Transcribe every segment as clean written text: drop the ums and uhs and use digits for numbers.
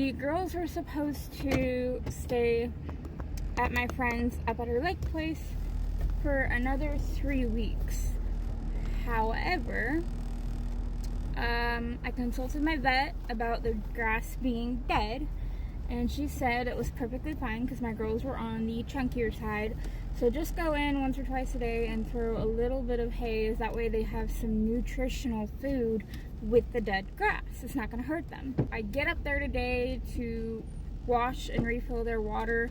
the girls were supposed to stay at my friend's up at her lake place for another 3 weeks. However, I consulted my vet about the grass being dead, and she said it was perfectly fine because my girls were on the chunkier side. So just go in once or twice a day and throw a little bit of hay. That way they have some nutritional food with the dead grass. It's not going to hurt them. I get up there today to wash and refill their water,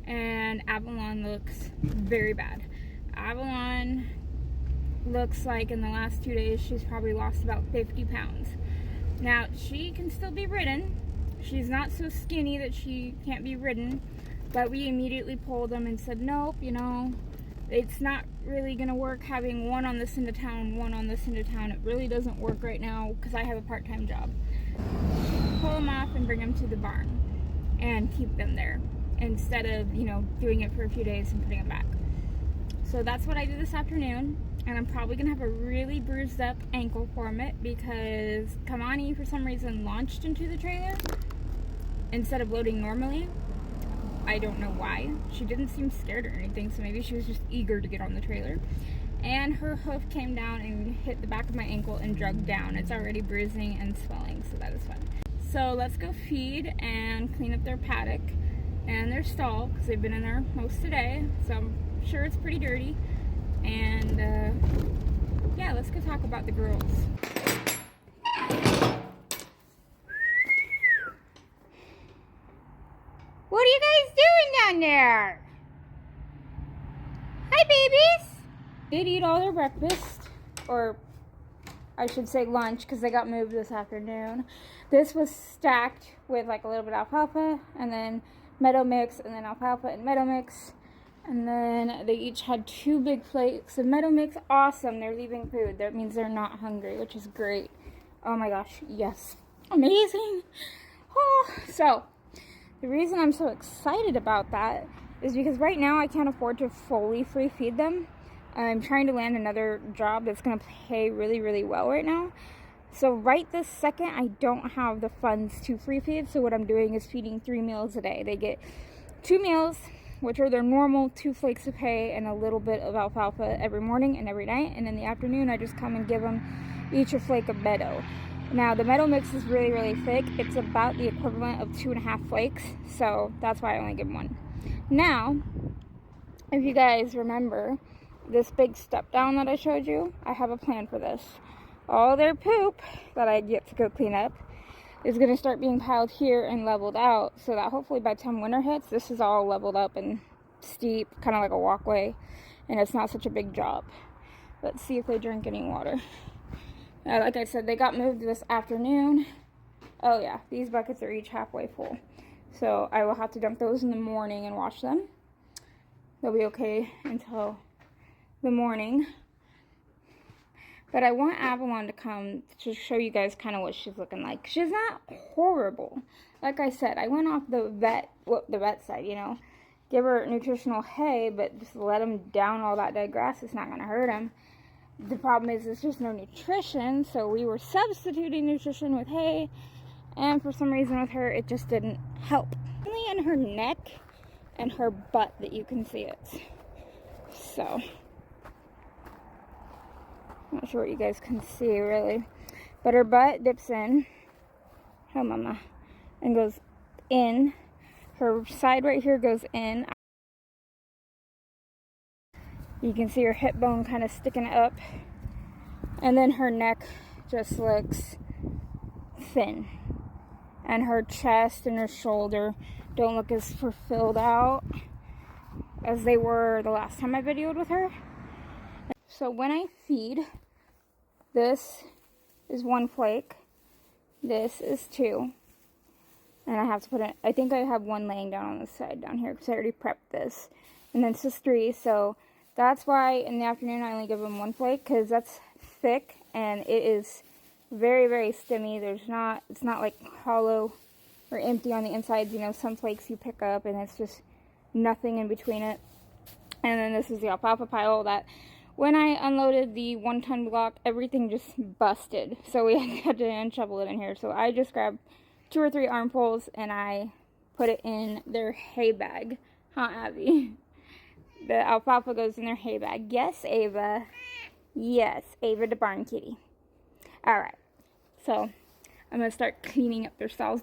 and Avalon looks very bad. Avalon looks like in the last 2 days she's probably lost about 50 pounds. Now, she can still be ridden. She's not so skinny that she can't be ridden, but we immediately pulled them and said, nope, you know, it's not really going to work having one on this end of town, one on this end of town. It really doesn't work right now because I have a part-time job. Pull them off and bring them to the barn and keep them there instead of, you know, doing it for a few days and putting them back. So that's what I did this afternoon, and I'm probably going to have a really bruised up ankle from it because Kamani, for some reason, launched into the trailer instead of loading normally. I don't know why. She didn't seem scared or anything, so maybe she was just eager to get on the trailer. And her hoof came down and hit the back of my ankle and dragged down. It's already bruising and swelling, so that is fun. So let's go feed and clean up their paddock and their stall because they've been in there most today, so I'm sure it's pretty dirty. And yeah, let's go talk about the girls. What are you guys doing down there? Hi, babies. They did eat all their breakfast, or I should say lunch, because they got moved this afternoon. This was stacked with like a little bit of alfalfa, and then meadow mix, and then alfalfa and meadow mix. And then they each had 2 big flakes of meadow mix. Awesome. They're leaving food. That means they're not hungry, which is great. Oh my gosh. Yes. Amazing. Oh. So the reason I'm so excited about that is because right now I can't afford to fully free feed them. I'm trying to land another job that's going to pay really, really well right now. So right this second, I don't have the funds to free feed. So what I'm doing is feeding 3 meals a day. They get 2 meals, which are their normal 2 flakes of hay and a little bit of alfalfa every morning and every night. And in the afternoon, I just come and give them each a flake of meadow. Now, the meadow mix is really, really thick. It's about the equivalent of 2.5 flakes, so that's why I only give 1. Now, if you guys remember this big step down that I showed you, I have a plan for this. All their poop that I get to go clean up is going to start being piled here and leveled out, so that hopefully by the time winter hits, this is all leveled up and steep, kind of like a walkway, and it's not such a big job. Let's see if they drink any water. Like I said, they got moved this afternoon. Oh yeah, these buckets are each halfway full. So I will have to dump those in the morning and wash them. They'll be okay until the morning. But I want Avalon to come to show you guys kind of what she's looking like. She's not horrible. Like I said, I went off the vet side, you know. Give her nutritional hay, but just let them down all that dead grass. It's not going to hurt them. The problem is there's just no nutrition, so we were substituting nutrition with hay, and for some reason with her, it just didn't help. Only in her neck and her butt that you can see it. So, not sure what you guys can see, really. But her butt dips in. Oh, mama. And goes in. Her side right here goes in. You can see her hip bone kind of sticking up. And then her neck just looks thin. And her chest and her shoulder don't look as filled out as they were the last time I videoed with her. So when I feed, this is 1 flake. This is 2. And I have to put it, I think I have 1 laying down on the side down here because I already prepped this. And then this is 3, so that's why in the afternoon I only give them 1 flake, because that's thick and it is very, very stemmy. It's not like hollow or empty on the insides. You know, some flakes you pick up and it's just nothing in between it. And then this is the alfalfa pile that when I unloaded the 1-ton block, everything just busted. So we had to unshovel it in here. So I just grabbed 2 or 3 armfuls, and I put it in their hay bag. Huh, Abby? The alfalfa goes in their hay bag. Yes, Ava. Yes, Ava the barn kitty. Alright, so I'm going to start cleaning up their stalls.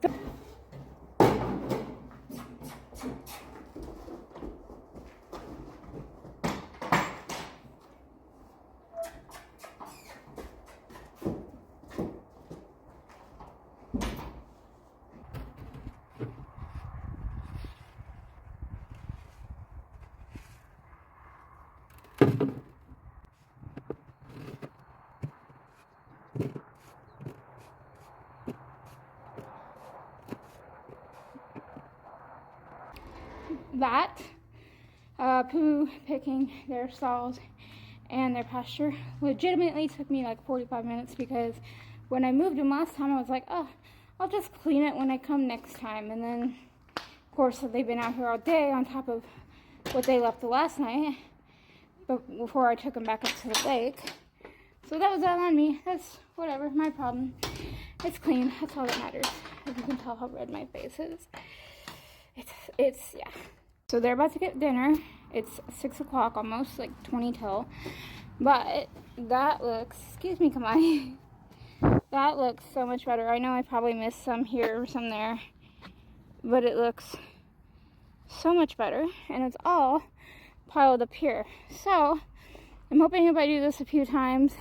That poo picking their stalls and their pasture legitimately took me like 45 minutes, because when I moved them last time I was like, oh, I'll just clean it when I come next time, and then of course they've been out here all day on top of what they left the last night, but before I took them back up to the lake. So that was all on me. That's whatever, my problem. It's clean, that's all that matters. If you can tell how red my face is. It's yeah. So they're about to get dinner. It's 6 o'clock, almost like 20 till. But that looks, excuse me, come on. That looks so much better. I know I probably missed some here or some there, but it looks so much better. And it's all piled up here. So I'm hoping if I do this a few times,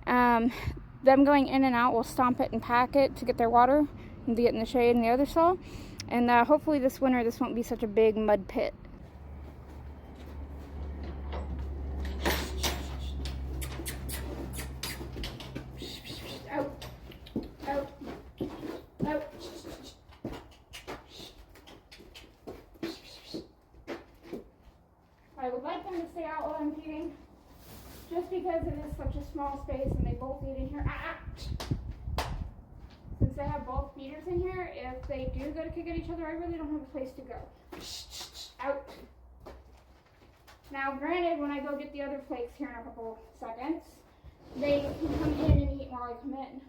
them going in and out will stomp it and pack it to get their water and get in the shade in the other stall. And hopefully this winter this won't be such a big mud pit. Out. Out. Out. I would like them to stay out while I'm feeding, just because it is such a small space and they both eat in here. Since they have both feeders in here, if they do go to kick at each other, I really don't have a place to go. Out. Now, granted, when I go get the other flakes here in a couple seconds, they can come in and eat while I come in.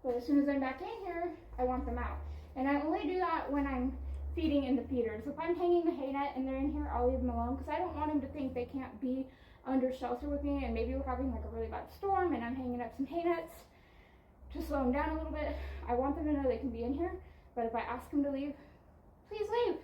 But as soon as I'm back in here, I want them out. And I only do that when I'm feeding in the feeders. If I'm hanging the hay net and they're in here, I'll leave them alone, because I don't want them to think they can't be under shelter with me, and maybe we're having like a really bad storm and I'm hanging up some hay nets to slow them down a little bit. I want them to know they can be in here, but if I ask them to leave, please leave.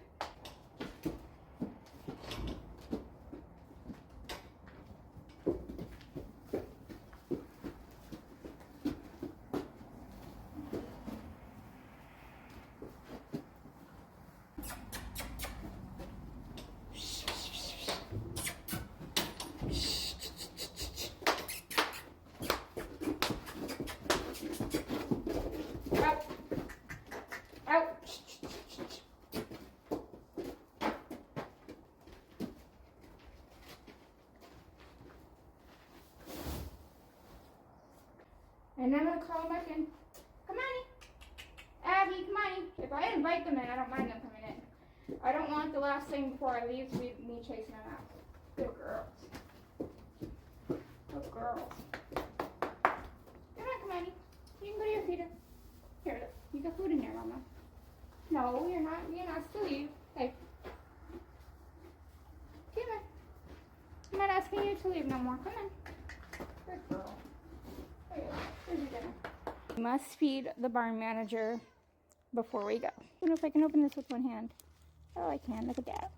And I'm going to call them back in. Come on, Abby, come on. If I invite them in, I don't mind them coming in. I don't want the last thing before I leave to be me chasing them out. Good girls. Good girls. Come on. You can go to your feeder. Here, you got food in there, Mama. No, you're not to leave. Hey. Come on. I'm not asking you to leave no more. Come on. Good girl. We must feed the barn manager before we go. I don't know if I can open this with one hand. Oh, I can. Look at that.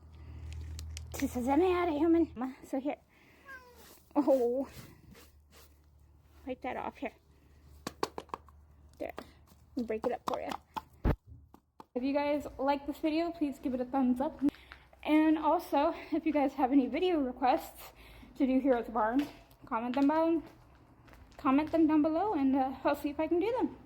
She says, "Let me out of human." So here. Oh. Wipe that off here. There. Let me break it up for you. If you guys like this video, please give it a thumbs up. And also, if you guys have any video requests to do here at the barn, comment them down below, and I'll see if I can do them.